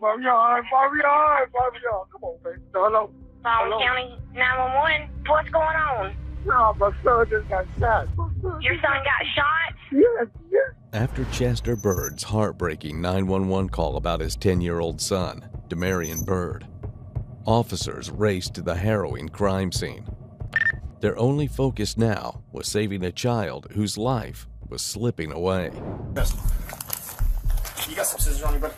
Bobby, come on, baby. Hello. Long County 911. What's going on? No, my son just got shot. Your son got shot? Yes. After Chester Bird's heartbreaking 911 call about his 10-year-old son, Demarion Byrd, officers raced to the harrowing crime scene. Their only focus now was saving a child whose life was slipping away. You got some scissors on you, buddy?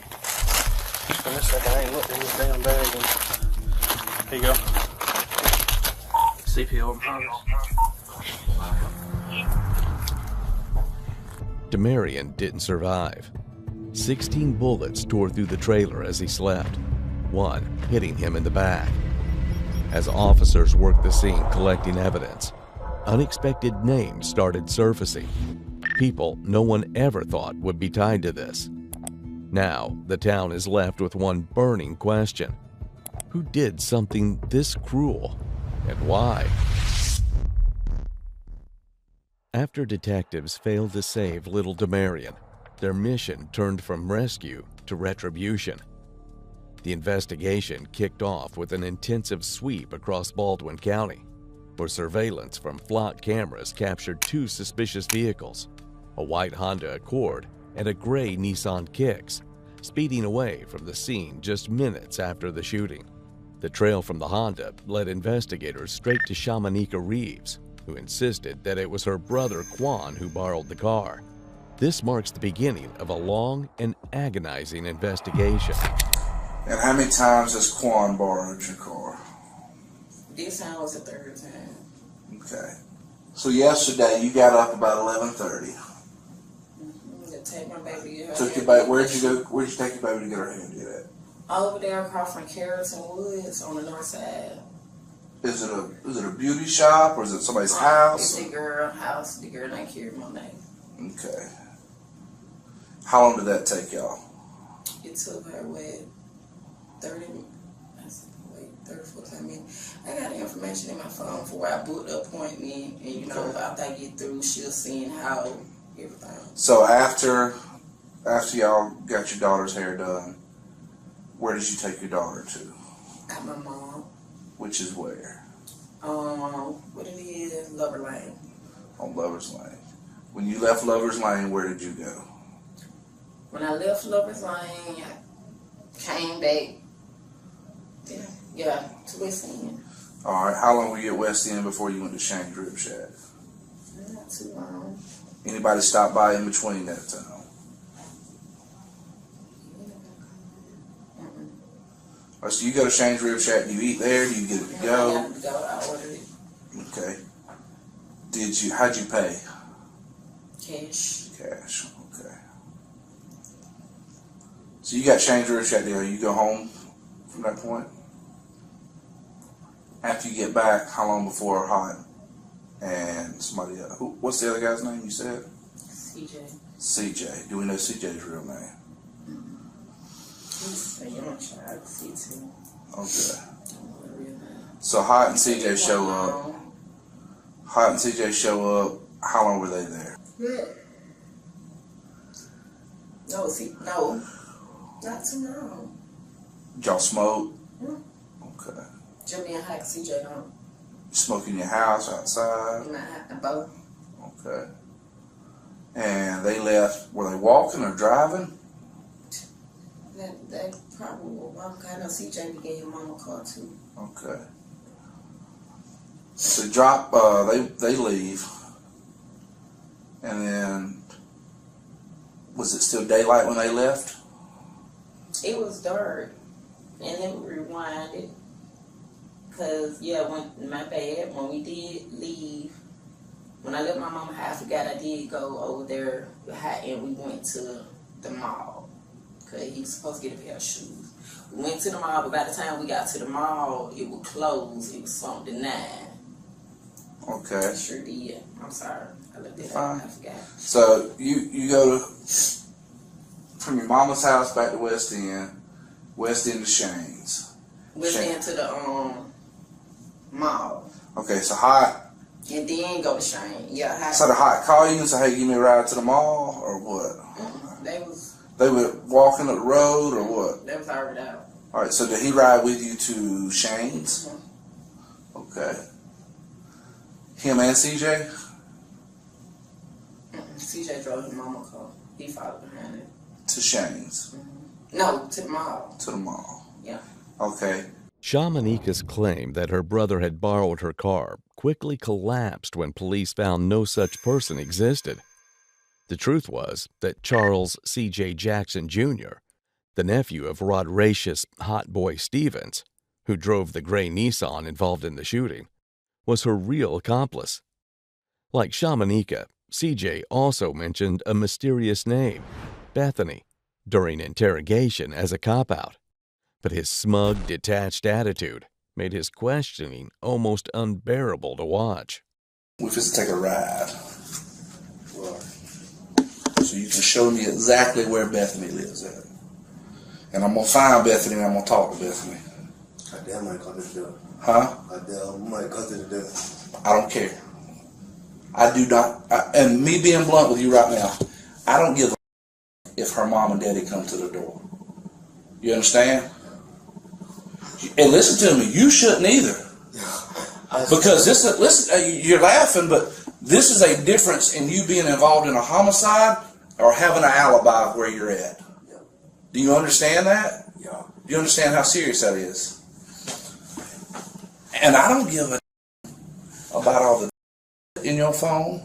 For a second, I ain't looked in this damn bag. Here you go. CPO in progress. Demarion didn't survive. 16 bullets tore through the trailer as he slept, one hitting him in the back. As officers worked the scene collecting evidence, unexpected names started surfacing. People no one ever thought would be tied to this. Now, the town is left with one burning question. Who did something this cruel, and why? After detectives failed to save little Demarion, their mission turned from rescue to retribution. The investigation kicked off with an intensive sweep across Baldwin County, where surveillance from flock cameras captured two suspicious vehicles, a white Honda Accord and a gray Nissan Kicks, speeding away from the scene just minutes after the shooting. The trail from the Honda led investigators straight to Shamanika Reeves, who insisted that it was her brother Quan who borrowed the car. This marks the beginning of a long and agonizing investigation. And how many times has Quan borrowed your car? This time was the third time. Okay. So yesterday you got up about 11:30. To take my baby. Took your baby. Where'd you go? Where'd you take your baby to get her hair did? Over there across from Carrollton Woods on the north side. Is it a beauty shop or is it somebody's house? It's a girl house. The girl named Carrie Monet. Okay. How long did that take y'all? It took her 30, 45 minutes. I got the information in my phone for where I booked the appointment, and after I get through, she'll see how everything. So after y'all got your daughter's hair done, where did you take your daughter to? At my mom. Which is where? What it is, Lover Lane. On Lover's Lane. When you left Lover's Lane, where did you go? When I left Lover's Lane, I came back. Yeah, to West End. All right. How long were you at West End before you went to Shane's Rib Shack? Not too long. Anybody stop by in between that time? All right, so you go to Shane's Rib Shack. Do you eat there? Do you get it to go? I got it to go. I ordered it. Okay. How'd you pay? Cash. Cash. Okay. So you got Shane's Rib Shack deal. You go home from that point? After you get back, how long before Hot and somebody else? What's the other guy's name you said? CJ. CJ. Do we know CJ's real name? He's a young child. C2. Okay. So Hot and CJ show up. Hot and CJ show up. How long were they there? No, not too long. Did y'all smoke? Okay. Jimmy and Hot, CJ don't. Smoke in your house, outside? Both. Okay. And they left, were they walking or driving? They probably were walking. I know CJ gave him mama a car too. Okay. So they leave. And then, was it still daylight when they left? It was dark. And then we rewinded. Because, when we did leave, when I left my mama's house, I forgot I did go over there and we went to the mall. Because he was supposed to get a pair of shoes. We went to the mall, but by the time we got to the mall, it was closed. It was something to 9. Okay. I sure did. I'm sorry. I looked it up. I forgot. So you go from your mama's house back to West End to Shane's. West End to the mall. Okay, so Hot. And then go to Shane. Yeah, Hot. So the Hot call you and say, hey, give me a ride to the mall, or what? They was. They were walking up the road or what? That was already out. All right, so did he ride with you to Shane's? Okay. Him and CJ? CJ drove his mama's car. He followed behind it. To Shane's? No, to the mall. To the mall. Yeah. Okay. Shamanika's claim that her brother had borrowed her car quickly collapsed when police found no such person existed. The truth was that Charles C.J. Jackson Jr., the nephew of Rodracious Hot Boy Stevens, who drove the gray Nissan involved in the shooting, was her real accomplice. Like Shamanika, C.J. also mentioned a mysterious name, Bethany, during interrogation as a cop-out. But his smug, detached attitude made his questioning almost unbearable to watch. We just take a ride. So you can show me exactly where Bethany lives at. And I'm going to find Bethany and I'm going to talk to Bethany. I damn might cut this down. Huh? I damn might cut this down. I don't care. I do not, and me being blunt with you right now, I don't give a if her mom and daddy come to the door. You understand? And listen to me, you shouldn't either. Because listen, you're laughing, but this is a difference in you being involved in a homicide or having an alibi of where you're at. Do you understand that? Yeah. Do you understand how serious that is? And I don't give a about all the in your phone.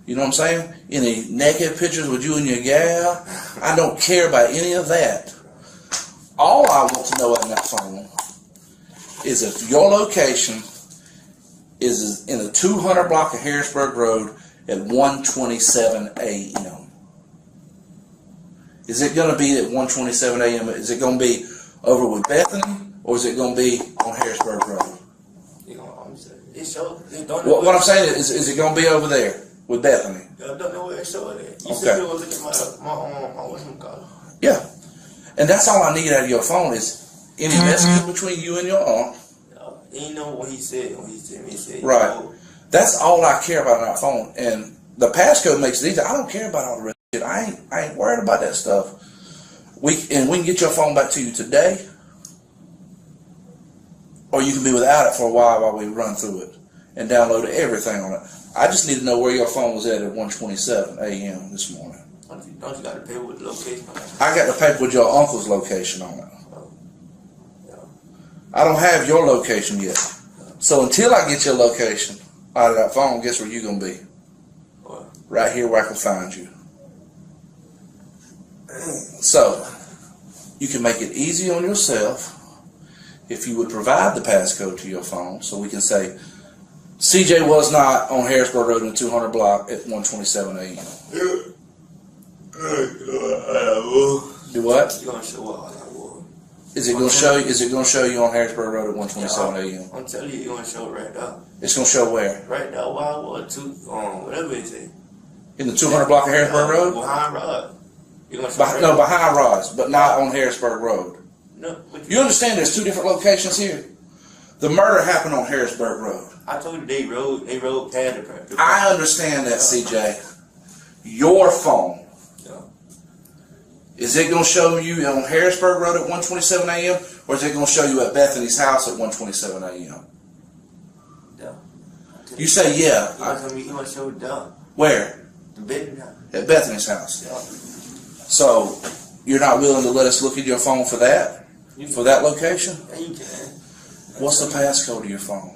You know what I'm saying? Any naked pictures with you and your gal. I don't care about any of that. All I want to know in that phone is if your location is in the 200 block of Harrisburg Road at 1:27 a.m. Is it going to be at 1:27 a.m.? Is it going to be over with Bethany, or is it going to be on Harrisburg Road? What I'm saying is it going to be over there with Bethany? I don't know where it showed it. You Okay. said you were looking at my what's it called? Yeah. And that's all I need out of your phone is any messages between you and your aunt. You know what he said when he said me. He said, Right. You know, That's all I care about on that phone. And the passcode makes it easy. I don't care about all the rest of it. I ain't worried about that stuff. We can get your phone back to you today, or you can be without it for a while we run through it and download everything on it. I just need to know where your phone was at 1:27 a.m. this morning. don't you got to pay with the location? I got the paper with your uncle's location on it. Yeah. I don't have your location yet. So until I get your location out of that phone, guess where you're going to be? What? Right here where I can find you. So, you can make it easy on yourself if you would provide the passcode to your phone so we can say, CJ was not on Harrisburg Road in the 200 block at 1:27 a.m. Do what? You're gonna show up. Is it going to show you on Harrisburg Road at 1:27 a.m.? I'm telling you, you're gonna show it right now. It's going to show where? Right now, whatever it is. In the 200 block of Harrisburg Road? Behind Rod. You're gonna show No, behind Rods, but not on Harrisburg Road. No. You understand there's two different locations here? The murder happened on Harrisburg Road. I told you they rode past the I understand that, CJ. Your phone. Yeah. Is it going to show you on Harrisburg Road at 1:27 a.m. or is it going to show you at Bethany's house at 1:27 a.m.? Yeah. You say yeah. You gonna show it down. Where? The bed now. At Bethany's house. Yeah. So you're not willing to let us look at your phone for that? For that location? Yeah, you can. What's the passcode of your phone?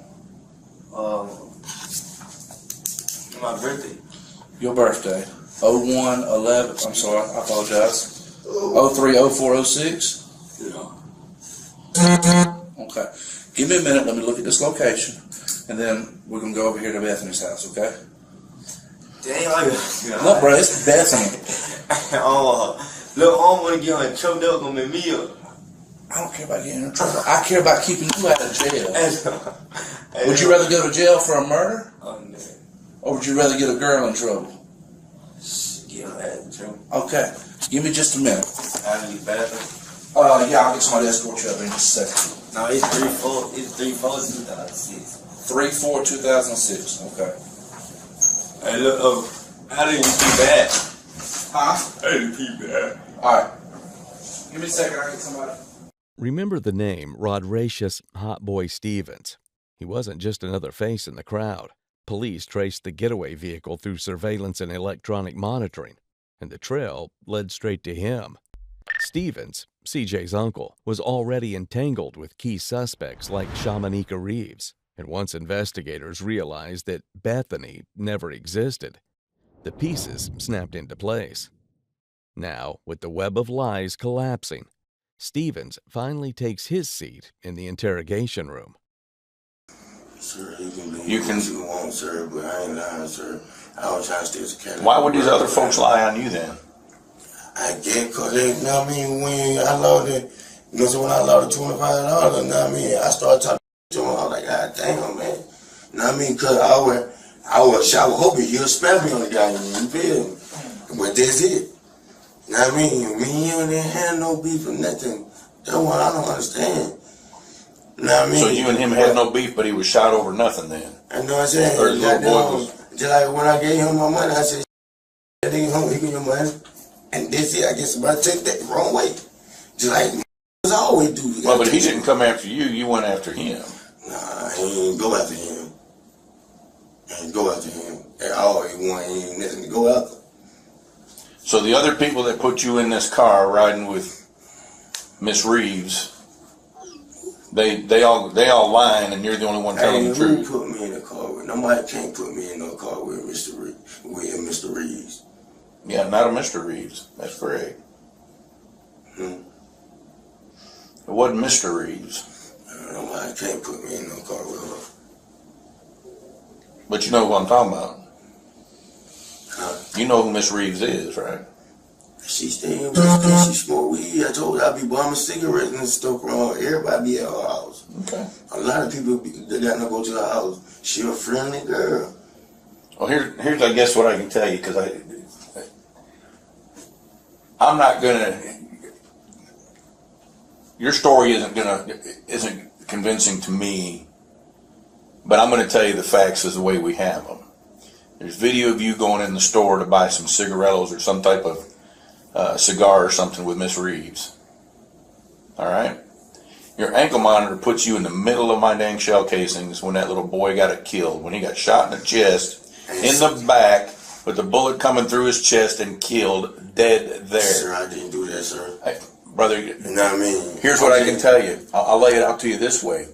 My birthday. Your birthday. 0111. I'm sorry. I apologize. 030406. Yeah. Okay. Give me a minute. Let me look at this location, and then we're gonna go over here to Bethany's house. Okay? Damn, like Look, bro, it's Bethany. Look, I don't want to get in trouble. They're gonna make me up. I don't care about getting in trouble. I care about keeping you out of jail. Hey, Would you rather go to jail for a murder, Oh, man. or would you rather get a girl in trouble? Get her in trouble. Okay. Give me just a minute. I need bathroom. Yeah, I'll get somebody to escort you up in just a second. No, it's 3-4. It's 3-4-2006. 3/4/2006. Okay. Hey, look, I didn't see that. Huh? I had to keep that. Alright. Give me a second, I get somebody. Remember the name Rodracious Hot Boy Stevens. He wasn't just another face in the crowd. Police traced the getaway vehicle through surveillance and electronic monitoring, and the trail led straight to him. Stevens, CJ's uncle, was already entangled with key suspects like Shamanika Reeves, and once investigators realized that Bethany never existed, the pieces snapped into place. Now, with the web of lies collapsing, Stevens finally takes his seat in the interrogation room. Sir, you can believe You can- what you want, sir, but I ain't lying, sir. I was trying to stay as a cat. Why would these other folks lie on you then? I get cause they, you know what I mean, when I lost it, you know, so when I lost the $25, you know what I mean, I started talking to him, I was like, God damn, man. You know what I mean, cause I was hoping he'll spam me on the guy, you feel me? But that's it. You know what I mean? Me and him didn't have no beef or nothing. That's what I don't understand. You know what I mean? So you and him had no beef, but he was shot over nothing then? I know what I'm saying. Or his little boy was... Just like when I gave him my money, I said, that nigga home, he give your money. And this it, I guess somebody take that the wrong way. Just like I always do. Well, but he didn't come after you, you went after him. Nah, he ain't go after him. He ain't go after him. At all, he ain't nothing to go after. So the other people that put you in this car riding with Miss Reeves, they all lying, and you're the only one telling the truth. Who put me in the car with? Nobody can't put me in no car with Mr. Reeves. Yeah, not a Mr. Reeves. That's correct. It wasn't Mr. Reeves. Nobody can't put me in no car with her. But you know who I'm talking about. Huh? You know who Miss Reeves is, right? She staying with she smoke weed. I told her I be bombing cigarettes and stuff around. Everybody be at her house. Okay. A lot of people they got to go to her house. She a friendly girl. Well, here's I guess what I can tell you, because I'm not gonna. Your story isn't convincing to me, but I'm gonna tell you the facts as the way we have them. There's video of you going in the store to buy some cigarettos or some type of cigar or something with Miss Reeves. All right. Your ankle monitor puts you in the middle of my dang shell casings when that little boy got killed. When he got shot in the chest, in the back, with the bullet coming through his chest and killed, dead there. Sir, I didn't do that, sir. Hey, brother, you know what I mean? Here's what I can tell you. I'll lay it out to you this way.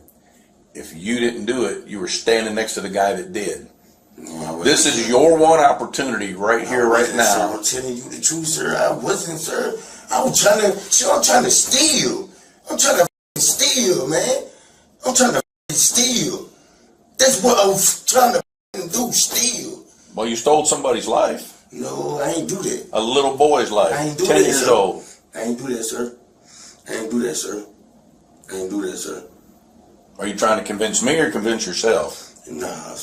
If you didn't do it, you were standing next to the guy that did. No, this is your one opportunity right here, right now. Sir, I'm telling you the truth, sir. I wasn't, sir. I'm trying to steal. I'm trying to steal, man. I'm trying to steal. That's what I was trying to do, steal. Well, you stole somebody's life. No, I ain't do that. A little boy's life. I ain't do 10 that, years sir. old. I ain't do that, sir. I ain't do that, sir. I ain't do that, sir. Are you trying to convince me or convince yourself? Nah,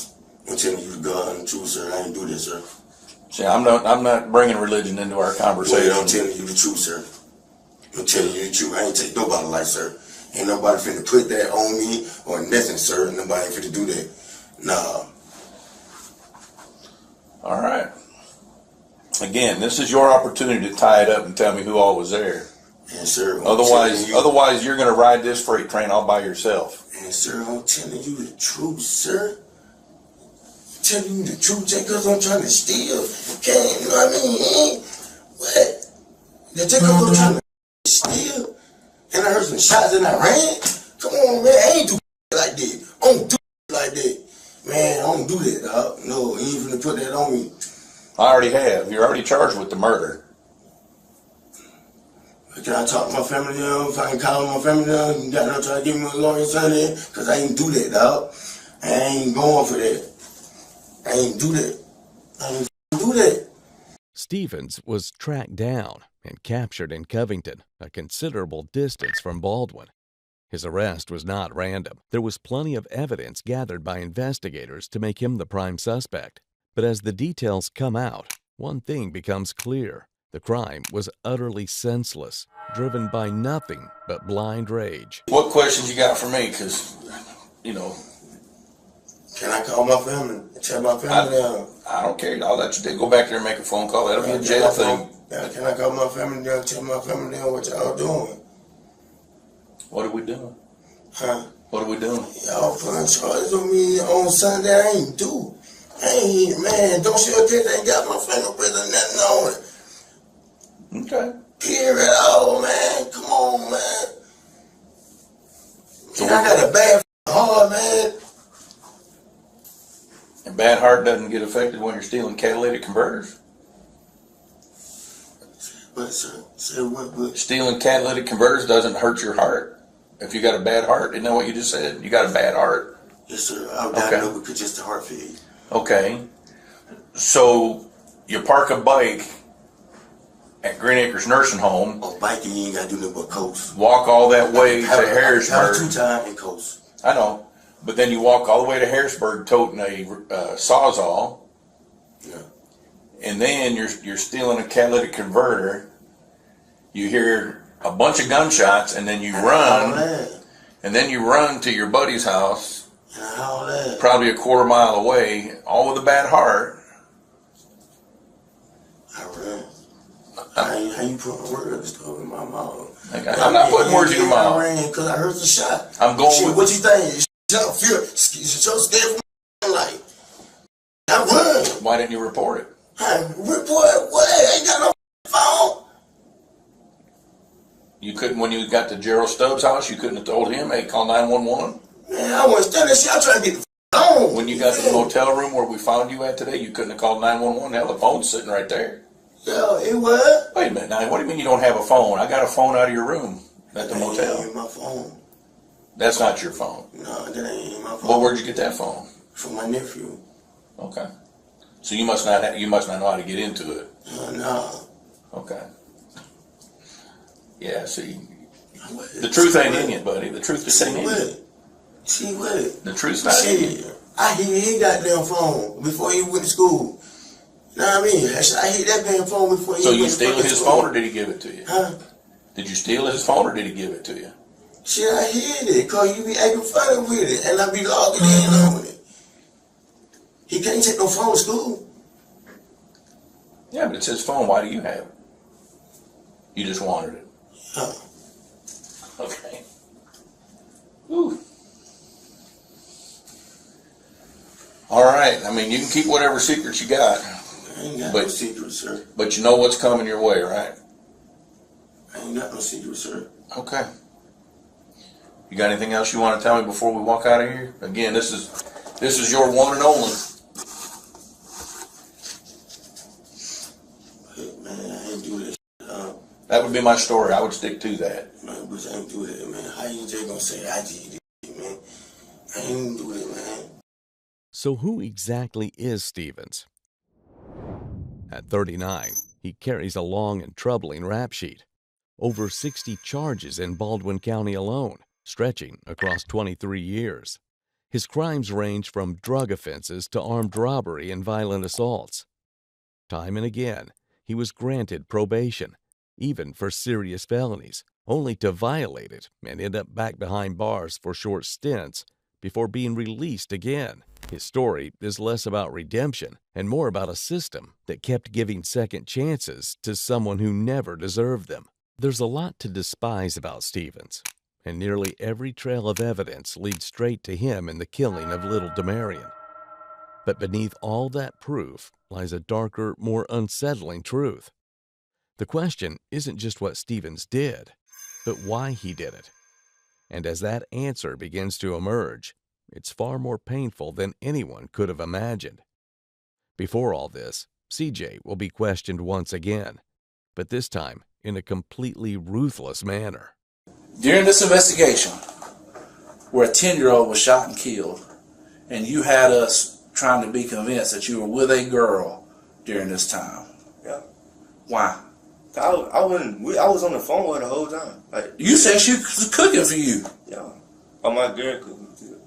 I'm telling you the God and the truth, sir. I ain't do that, sir. See, I'm not bringing religion into our conversation. Well, I'm telling you the truth, sir. I'm telling you the truth. I ain't take nobody's life, sir. Ain't nobody finna put that on me or nothing, sir. Nobody ain't finna do that. Nah. All right. Again, this is your opportunity to tie it up and tell me who all was there. Yes, sir. Otherwise, you're going to ride this freight train all by yourself. Yes, sir. I'm telling you the truth, sir. I'm telling you the truth just because I'm trying to steal. Okay, you know what I mean? What? Just because I'm trying to steal and I heard some shots and I ran? Come on, man. I ain't do like that. I don't do like that. Man, I don't do that, dog. No, he ain't finna put that on me. I already have. You're already charged with the murder. Can I talk to my family now? If I can call my family now, you got to try to give me a lawyer Sunday, because I ain't do that, dog. I ain't going for that. I ain't do that. I ain't do that. Stevens was tracked down and captured in Covington, a considerable distance from Baldwin. His arrest was not random. There was plenty of evidence gathered by investigators to make him the prime suspect. But as the details come out, one thing becomes clear. The crime was utterly senseless, driven by nothing but blind rage. What questions you got for me? Because, you know... Can I call my family and tell my family now? I don't care. I'll let you go back there and make a phone call. That'll be a jail thing. Now, can I call my family down, tell my family down what y'all doing? What are we doing? Huh? What are we doing? Y'all putting charges on me on Sunday. I ain't do. Man, don't you forget they got my fingerprint and nothing on it. Okay. Period. Oh, man. Come on, man. So I got a bad heart, man. And bad heart doesn't get affected when you're stealing catalytic converters? But, sir, say what, but Stealing catalytic converters doesn't hurt your heart? If you got a bad heart, isn't that what you just said? You got a bad heart? yes, sir. I died over because just the heart failure. Okay. So you park a bike at Green Acres Nursing Home, Oh, biking, you ain't got to do nothing but coast. walk all that way to Have Harrisburg. 2 times and coast. I know. But then you walk all the way to Harrisburg toting a Sawzall, Yeah. and then you're stealing a catalytic converter. You hear a bunch of gunshots, and then you All run, that. and then you run to your buddy's house, And all that. probably a quarter mile away, all with a bad heart. I ran. How you putting words stuff in my mouth? I'm not putting words in your mouth. I ran because I heard the shot. I'm going Shit, with- what you think? Shut fear. So scared from like. I run. Why didn't you report it? I report what? I ain't got no phone. You couldn't, when you got to Gerald Stubbs' house, you couldn't have told him, hey, call 911? Man, I wasn't standing shit. I'm trying to get the phone. When you got to the motel room where we found you at today, you couldn't have called 911? Hell, the phone's sitting right there. Yo, it was. Wait a minute, now, what do you mean you don't have a phone? I got a phone out of your room at the That motel. ain't my phone. That's not your phone. No, that ain't my phone. Well, where'd you get that phone? From my nephew. Okay. So you must not know how to get into it. No. Okay. Yeah, see, the truth ain't in it, buddy. The truth just ain't in it. See what? The truth's not in it. Shit. I hit his goddamn phone before he went to school. You know what I mean? I hit that damn phone before he So went you to steal fucking his school. phone or did he give it to you? Huh? Did you steal his phone or did he give it to you? Shit, I hid it because you be acting funny with it and I be logging in on it. He can't take no phone to school. Yeah, but it's his phone. Why do you have it? You just wanted it. Huh. Okay. Whew. All right. I mean, you can keep whatever secrets you got, I ain't got But- no secret, sir. but you know what's coming your way, right? I ain't got no secret, sir. Okay. You got anything else you want to tell me before we walk out of here? Again, this is your one and only. Hey, man, I ain't do that shit. That would be my story. I would stick to that. Man, but I ain't do that, man. How you just gonna say I did it, man? I ain't do it, man. So who exactly is Stevens? At 39, he carries a long and troubling rap sheet. Over 60 charges in Baldwin County alone, stretching across 23 years. His crimes range from drug offenses to armed robbery and violent assaults. Time and again, he was granted probation, even for serious felonies, only to violate it and end up back behind bars for short stints before being released again. His story is less about redemption and more about a system that kept giving second chances to someone who never deserved them. There's a lot to despise about Stevens, and nearly every trail of evidence leads straight to him in the killing of little Demarion. But beneath all that proof lies a darker, more unsettling truth. The question isn't just what Stevens did, but why he did it. And as that answer begins to emerge, it's far more painful than anyone could have imagined. Before all this, CJ will be questioned once again, but this time in a completely ruthless manner. During this investigation, where a 10-year-old was shot and killed, and you had us trying to be convinced that you were with a girl during this time. Yeah. Why? I was on the phone with her the whole time. Like, You said she was cooking for you. yeah. Oh, my girl cooking too.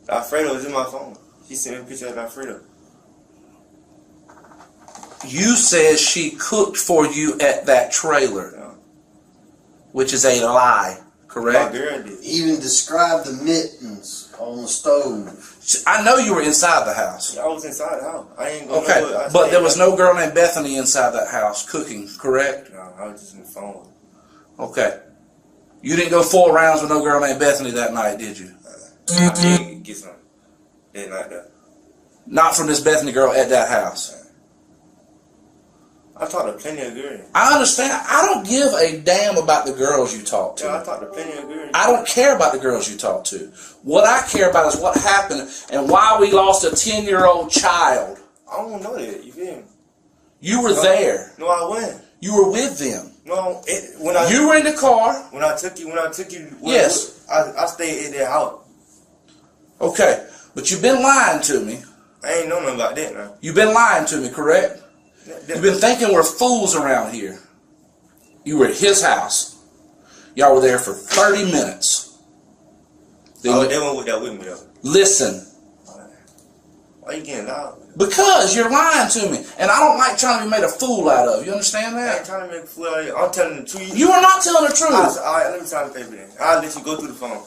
Alfredo was in my phone. She sent me a picture of Alfredo. You said she cooked for you at that trailer, Yeah. which is a lie. correct? My girl did. Even describe the mittens on the stove. I know you were inside the house. I was inside the house. I ain't going Okay, nowhere. but there was no girl named Bethany inside that house cooking, correct? No, I was just on the phone. Okay. You didn't go 4 rounds with no girl named Bethany that night, did you? I did get some that night though. Not from this Bethany girl at that house. I talked to plenty of girls. I understand. I don't give a damn about the girls you talk to. Yeah, I talked to plenty of girls. I don't care about the girls you talk to. What I care about is what happened and why we lost a 10-year-old child. I don't know that. You feel me? You were there. No, I wasn't. You were with them. No, You were in the car. When I took you. Yes. I stayed in their house. Okay, but you've been lying to me. I ain't know nothing about that now. You've been lying to me, correct? You've been thinking we're fools around here. You were at his house. Y'all were there for 30 minutes. They went with that with me though. Listen. Why you getting loud? Because you're lying to me. And I don't like trying to be made a fool out of. You understand I that? ain't trying to make a fool out of you. I'm telling the truth. You are not telling the truth. Alright, let me sign the paper then. I'll let you go through the phone.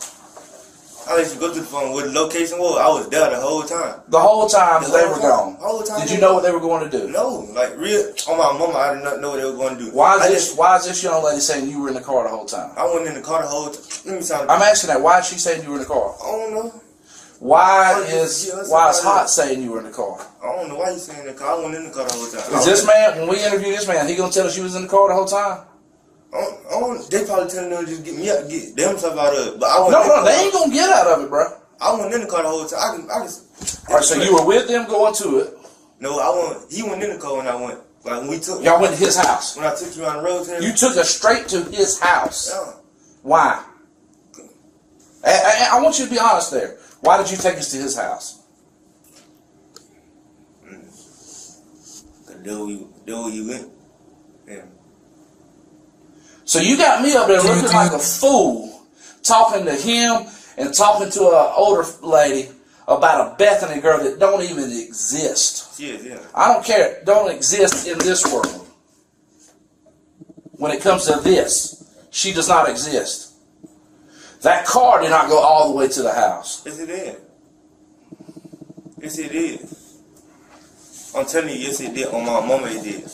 I'll let you go through the phone where the location was. I was there the whole time. The whole time The they whole were time. gone. Whole time Did they you know were what they were going to do? No, like real. On my mama, I did not know what they were going to do. Why is this young lady saying you were in the car the whole time? I went in the car the whole time. Let me sign the I'm asking that. Why is she saying you were in the car? I don't know. Why is Hot saying you were in the car? I don't know why you saying that. Cause I went in the car the whole time. Is this man, when we interview this man, he gonna tell us you was in the car the whole time? They probably telling them to just get me up, get themselves out of it. But I went No, they ain't gonna get out of it, bro. I went in the car the whole time. I just. All right, so you were with them going to it. No, he went in the car when I went. Like when we took. Y'all went to his house. When I took you on the road to him. You took us straight to his house. Yeah. Why? I want you to be honest there. Why did you take us to his house? Cause there you went. Yeah. So you got me up there looking like a fool, talking to him and talking to an older lady about a Bethany girl that don't even exist. Yeah. I don't care. Don't exist in this world. When it comes to this, she does not exist. That car did not go all the way to the house. Yes, it is. Yes, it is. I'm telling you, yes, it did. On my mama, it did.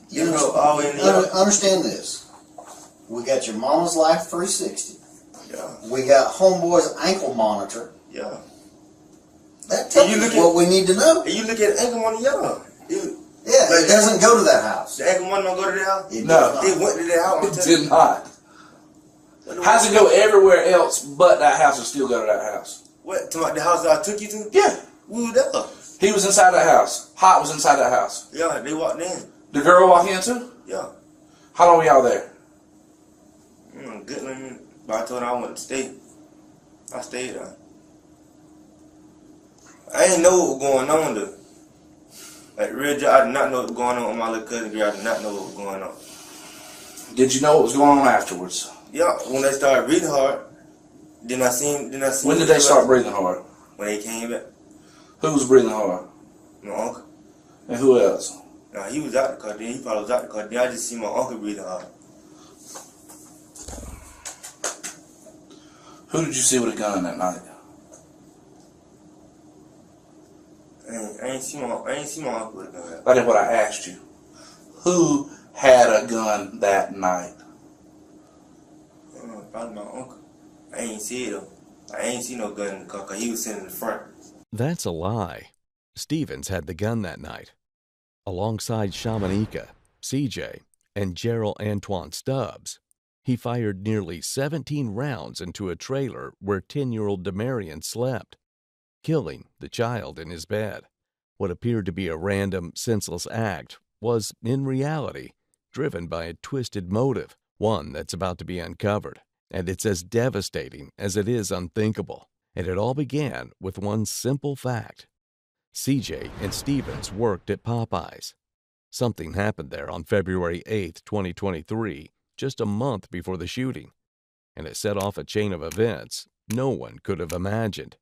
You know, all in the Understand this. We got your Mama's Life 360. Yeah. We got Homeboy's ankle monitor. Yeah. That tells us what we need to know. And you look at the ankle money, It doesn't go to that house. The ankle money don't go to that house? No. It went to that house. It did not. How's it go everywhere else but that house and still go to that house? What? To the house that I took you to? Yeah. We were there. He was inside that house. Hot was inside that house. Yeah, they walked in. The girl walked in too? Yeah. How long were y'all there? Good. But I told her I wanted to stay. I stayed there. I didn't know what was going on though. Like real job, I did not know what was going on with my little cousin girl. I did not know what was going on. Did you know what was going on afterwards? Yeah, when they started breathing hard, then I seen. When did they start breathing hard? When they came back. Who was breathing hard? My uncle. And who else? Nah, he was out the car. Then he probably was out the car. Then I just see my uncle breathing hard. Who did you see with a gun that night? I ain't see my uncle with a gun. That ain't what I asked you. Who had a gun that night? Probably my uncle. I ain't see it though. I ain't see no gun in the car because he was sitting in the front. That's a lie. Stevens had the gun that night. Alongside Shamanika, CJ, and Gerald Antoine Stubbs, he fired nearly 17 rounds into a trailer where 10-year-old Demarion slept, killing the child in his bed. What appeared to be a random, senseless act was, in reality, driven by a twisted motive, one that's about to be uncovered. And it's as devastating as it is unthinkable. And it all began with one simple fact. CJ and Stevens worked at Popeyes. Something happened there on February 8, 2023, just a month before the shooting, and it set off a chain of events no one could have imagined.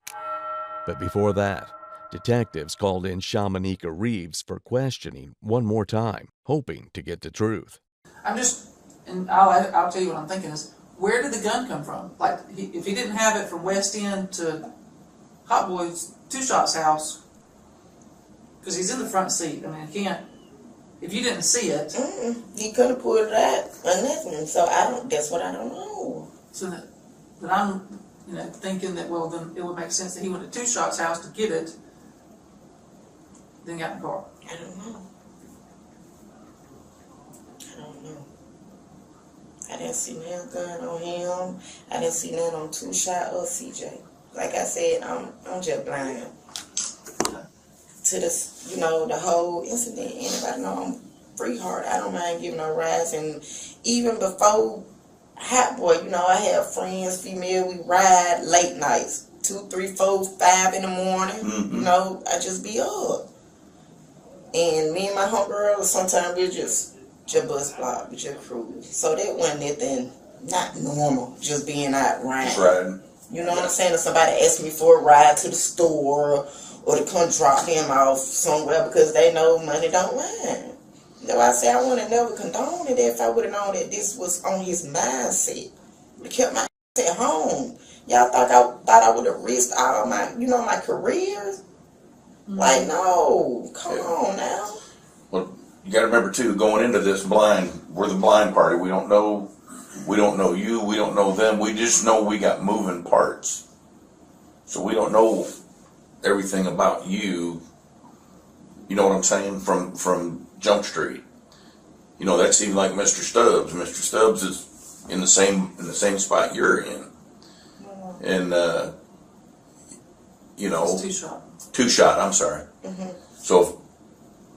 But before that, detectives called in Shamanika Reeves for questioning one more time, hoping to get the truth. And I'll tell you what I'm thinking is, where did the gun come from? Like, if he didn't have it from West End to Hot Boys Two Shots house, because he's in the front seat. I mean, he can't. If you didn't see it, he couldn't have pulled it out or nothing. So that's what I don't know. So that I'm, thinking that, well, then it would make sense that he went to Two Shots house to get it, then got in the car. I don't know. I didn't see no gun on him. I didn't see none on Two Shot or CJ. Like I said, I'm just blind to this, the whole incident. Anybody know I'm free heart. I don't mind giving no rides. And even before Hot Boy, I have friends, female, we ride late nights, 2, 3, 4, 5 in the morning. Mm-hmm. I just be up. And me and my homegirl, sometimes we just bus block, we just cruise. So that wasn't nothing, not normal, just being out riding. Just riding. You know what I'm saying? If somebody asked me for a ride to the store or to come drop him off somewhere because they know money don't lie. That's why I say I would have never condoned it if I would have known that this was on his mindset. Would have kept my ass at home. Y'all thought I would have risked all my, my careers? Like, no. Come on now. Well, you got to remember too, going into this blind, we're the blind party. We don't know you, we don't know them. We just know we got moving parts. So we don't know everything about you. You know what I'm saying? From Jump Street. That's even like Mr. Stubbs. Mr. Stubbs is in the same spot you're in. And It's Two Shot. Two Shot, I'm sorry. Mm-hmm. So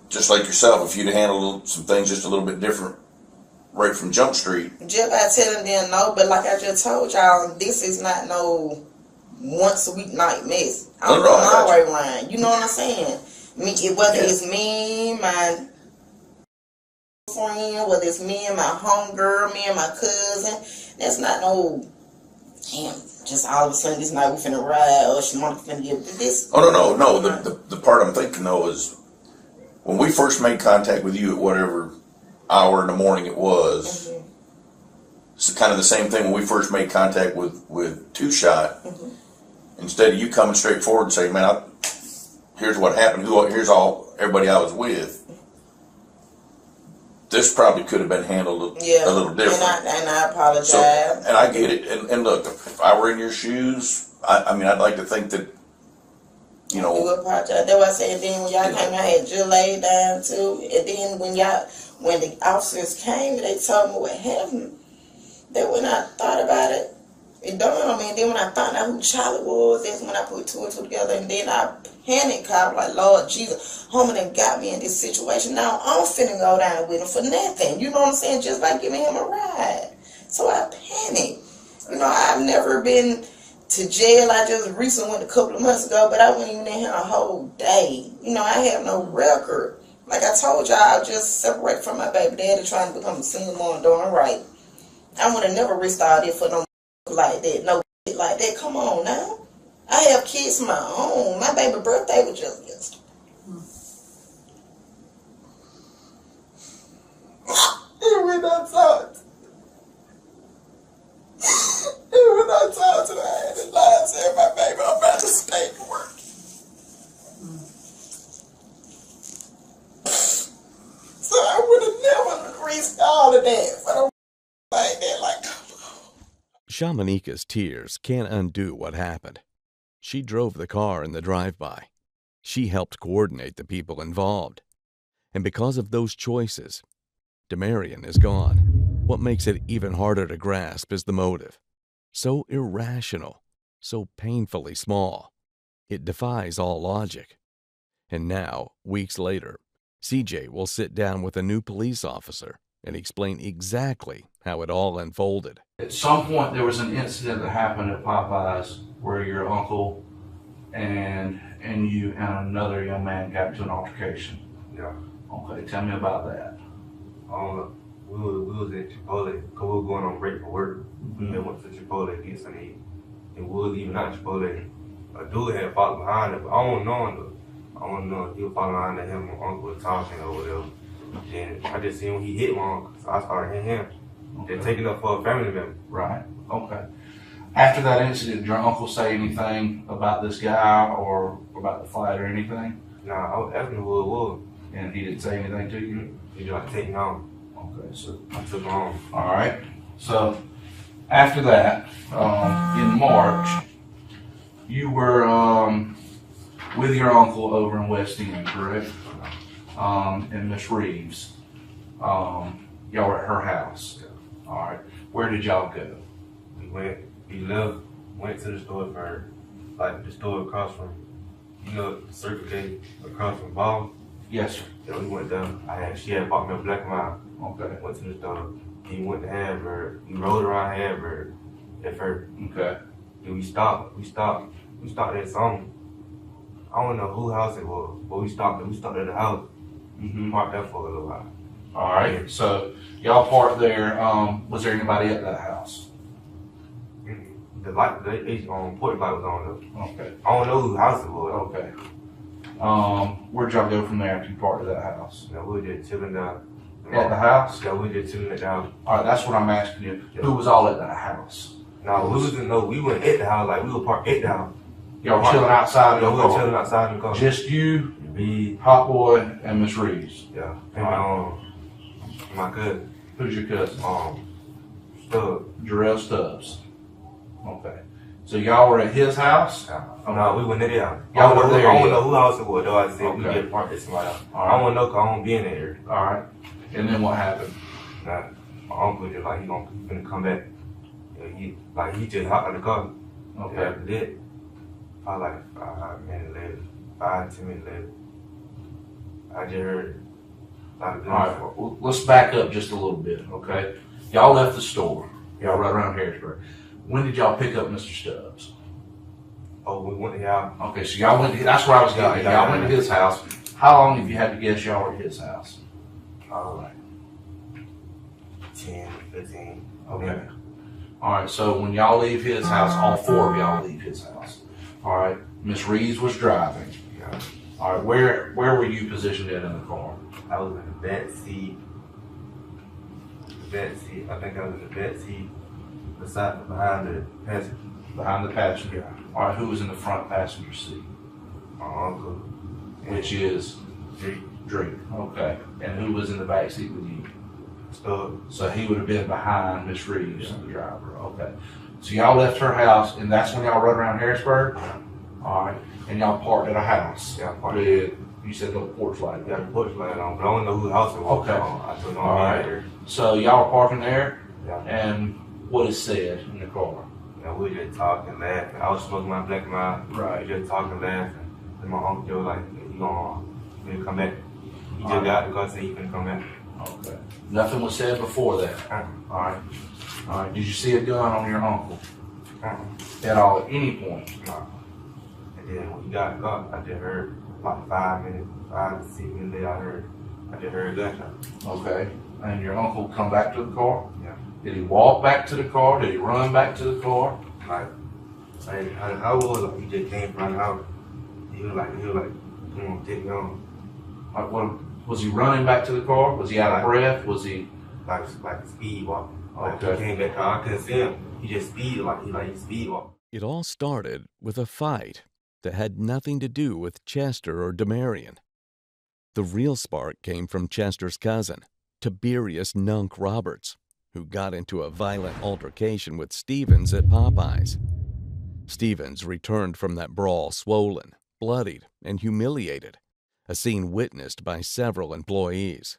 just like yourself, if you'd handled some things just a little bit different right from Jump Street. Just by telling them no, but like I just told y'all, this is not no once a week night mess. I'm on my way line. You know what I'm saying? Whether it's me, my friend, whether it's me and my homegirl, me and my cousin, that's not no, damn, just all of a sudden this night we finna ride or she finna get this. Oh, no. The part I'm thinking though is when we first made contact with you at whatever hour in the morning it was, it's kind of the same thing when we first made contact with Two Shot. Instead of you coming straight forward and saying, man, here's what happened, here's everybody I was with, this probably could have been handled a little different. And I apologize. So, and I get it. And look, if I were in your shoes, I'd like to think that, You apologize. That's why I said then when y'all came, I had just laid down too. And then when the officers came, they told me what happened. Then when I thought about it, it dawned on me. And then when I found out who Charlie was, that's when I put 2 and 2 together. And then I panicked. I was like, Lord Jesus, homie done got me in this situation. Now I'm finna go down with him for nothing. You know what I'm saying? Just like giving him a ride. So I panicked. I've never been to jail. I just recently went a couple of months ago, but I wasn't even in here a whole day. I have no record. Like I told y'all, I just separated from my baby daddy trying to become a single mom doing right. I would have never risked all this for no like that, no shit like that. Come on now. I have kids of my own. My baby birthday was just yesterday. When I talked, I had to lie and say, my baby, I'm about to stay to work. So I would have never risked all of that for no like that. Like, Shamanika's tears can't undo what happened. She drove the car in the drive-by. She helped coordinate the people involved. And because of those choices, Demarion is gone. What makes it even harder to grasp is the motive. So irrational, so painfully small. It defies all logic. And now, weeks later, CJ will sit down with a new police officer and explain exactly how it all unfolded. At some point, there was an incident that happened at Popeyes where your uncle and you and another young man got into an altercation. Yeah. Okay, tell me about that. We was at Chipotle because we were going on break from work. Mm-hmm. They went to Chipotle to get something to eat. And we was leaving out Chipotle. A dude had followed behind us, but I don't know him though. I don't know if he was following behind him. My uncle was talking or whatever. And I just seen when he hit my uncle, so I started hitting him. They're taking up for a family member. Right. Okay. After that incident, did your uncle say anything about this guy or about the fight or anything? Nah, I was asking who it was. And he didn't say anything to you? He just like taking on. Okay, so I took him on. all right. So after that, in March, you were with your uncle over in West End, correct? And Miss Reeves. Y'all were at her house. All right. Where did y'all go? We went to the store for, like the store across from, the Circle K across from Ball. Yes, sir. Yeah, we went down. She had bought me a black and mild. Okay. Went to the store. He went to Harvard. He rode around Harvard at first. Okay. Then we stopped at some, I don't know whose house it was, but we stopped at the house. Parked there for a little while. All right. So y'all parked there. Was there anybody at that house? The light, the porch light was on though. Okay. I don't know whose house it was. Okay. Where'd y'all go from there after you parked at that house? Yeah, we were just chilling down. At the house? Yeah, we were just chilling down. All right, that's what I'm asking you. Who was all at that house? No, we weren't at the house. Like we were parked at the house. Y'all were chilling outside in the we car? were chilling outside in the car. Just you, me, Hot Boy, and Miss Reeves? Yeah. And my cousin. Who's your cousin? Stubbs. Jarrell Stubbs. Okay. So y'all were at his house? No, we went there. Y'all were there? I don't know who house it was though. I said we Okay. get parked at somebody else. All right. I don't know because I don't be in there. All right. And then what happened? Nah, my uncle just like he gonna come back. Yeah, he just hopped in the car. Okay. Yeah, after that, probably like 5 minutes later, 5-10 minutes later, I just heard a lot of All right. Well, let's back up just a little bit, okay? Y'all left the store. Y'all right around Harrisburg. When did y'all pick up Mr. Stubbs? Oh, we went to y'all. Okay, so y'all went. That's where I was going. Y'all went to his house. How long have you had to guess y'all were at his house? Like 10, 15. Okay. All right. So when y'all leave his house, all four of y'all leave his house. All right. Miss Reeves was driving. Yeah. All right. Where were you positioned in the car? I was in the back seat. I think I was in the back seat, behind the passenger. Behind the passenger. All right. Who was in the front passenger seat? My uncle. Which is Drake. Okay. And who was in the back seat with you? Stubbs. So he would have been behind Miss Reeves, the driver. Okay. So y'all left her house, and that's when y'all rode around Harrisburg? All right. And y'all parked at a house? Yeah, parked. With, you said no porch light? Yeah, the porch light on, but I don't know whose house it was. Okay. I took All right. there. So y'all were parking there? Yeah. And what is said in the car? Yeah, we were just talking, laughing. I was smoking my black and mild. Right. We were just talking, laughing. And my uncle was like, you gonna come back. He just got out the car and said he couldn't come back. Okay. Nothing was said before that? All right. All right. Did you see a gun on your uncle? At all, at any point? No. And then when he got the car, I just heard about 5 to 6 minutes later, I just heard a gunshot. Okay. And your uncle come back to the car? Yeah. Did he walk back to the car? Did he run back to the car? Like I was like, he just came from the house. He was like, come on, take me on. Like, what, was he running back to the car? Was he out of breath? Was he like speed walking? Like okay. He came back. I couldn't see him. He just speed he speed walked. It all started with a fight that had nothing to do with Chester or Demarion. The real spark came from Chester's cousin, Tiberius Nunk Roberts, who got into a violent altercation with Stevens at Popeyes. Stevens returned from that brawl swollen, bloodied, and humiliated, a scene witnessed by several employees.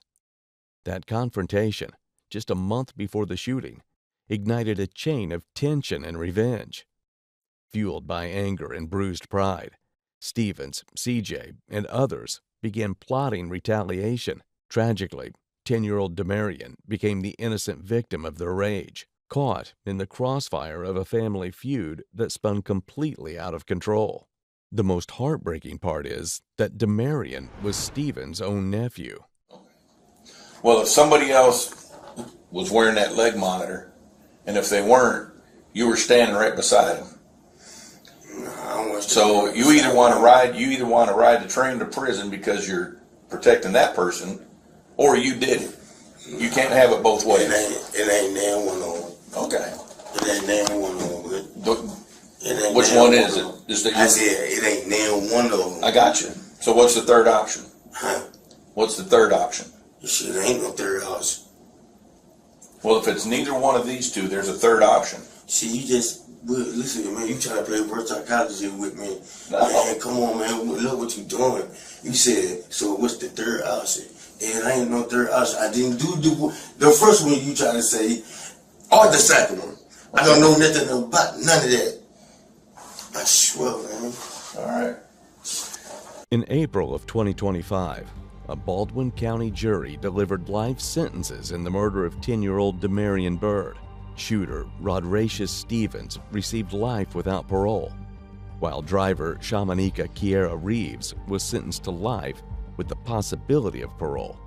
That confrontation, just a month before the shooting, ignited a chain of tension and revenge. Fueled by anger and bruised pride, Stevens, CJ, and others began plotting retaliation. Tragically, 10-year-old Demarion became the innocent victim of their rage, caught in the crossfire of a family feud that spun completely out of control. The most heartbreaking part is that Demarion was Stevens' own nephew. Well, if somebody else was wearing that leg monitor, and if they weren't, you were standing right beside him. So you either want to ride the train to prison because you're protecting that person, or you did it. You can't have it both ways. It ain't damn one of them. Okay. It ain't damn one of them. Which one is it? I said it ain't damn one of them. I got you. So what's the third option? Huh? What's the third option? Shit, ain't no third option. Well, if it's neither one of these two, there's a third option. See, you just listen, man. You try to play reverse psychology with me. No. Man, come on, man. Look what you doing. You said, so what's the third option? And I ain't no third option. I didn't do the first one you try to say, or the second one. I don't know nothing about none of that. I swear, man. All right. In April of 2025, a Baldwin County jury delivered life sentences in the murder of 10-year-old Demarion Byrd. Shooter Rodracious Stevens received life without parole, while driver Shamanika Kiera Reeves was sentenced to life with the possibility of parole.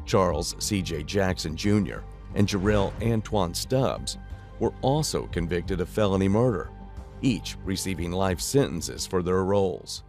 Charles C.J. Jackson Jr. and Jarrell Antoine Stubbs were also convicted of felony murder, each receiving life sentences for their roles.